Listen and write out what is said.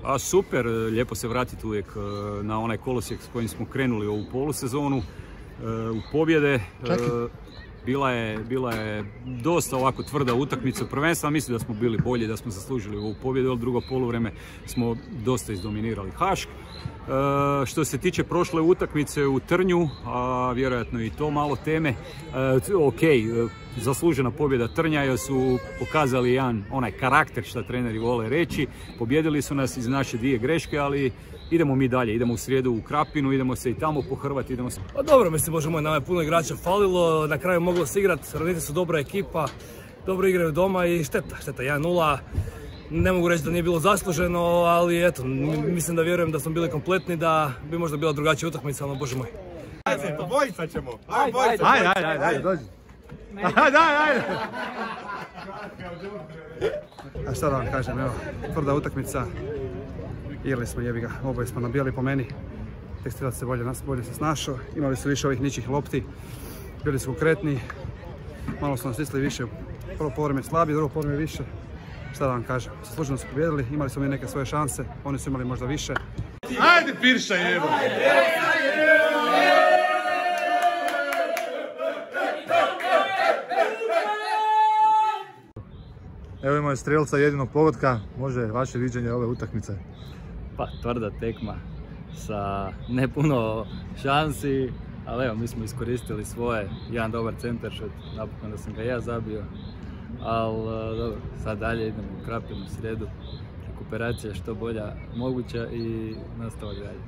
A super, lijepo se vratiti uvijek na onaj kolosijek s kojim smo krenuli ovu polusezonu, u pobjede. Bila je dosta ovako tvrda utakmica prvenstveno, mislim da smo bili bolji, da smo zaslužili ovu pobjedu, ali drugo poluvreme smo dosta izdominirali Hašk. Što se tiče prošle utakmice u Trnju, a vjerojatno i to malo teme, ok, zaslužena pobjeda Trnja jer su pokazali jedan onaj karakter što treneri vole reći, pobjedili su nas iz naše dvije greške, ali idemo mi dalje, idemo u srijedu u Krapinu, idemo se i tamo pohrvati, idemo se... Pa dobro, mislim, bože moj, nama je puno igrača falilo, na kraju moglo se igrati, Ravniti su dobra ekipa, dobro igraju doma i šteta 1-0. Ne mogu reći da nije bilo zasluženo, ali eto, mislim da vjerujem da smo bili kompletni, da bi možda bila drugačija utakmica, ali bože moj. Ajde, bojica ćemo! Ajde, dođi. Ajde! A šta da vam kažem, evo, tvrda utakmica. Igrali smo, jebi ga, oboje smo nabijali po meni. Tekstilac se bolje se snašao, imali su više ovih ničih lopti. Bili su konkretni, malo su nas stisli više, prvo poluvreme slabije, drugo poluvreme više. Šta da vam kažem, zasluženo su pobjedili, imali smo mi neke svoje šanse, oni su imali možda više. Ajde, Pirša, jevo! Evo imamo strelca jedinog pogotka, može vaše viđenje ove utakmice? Pa, tvrda tekma sa ne puno šansi, ali evo, mi smo iskoristili svoje, jedan dobar centaršut, napokon da sam ga ja zabio, ali dobro, sad dalje idemo u Krapinu, srijedu, rekuperacija što bolja moguća i nastavak dalje.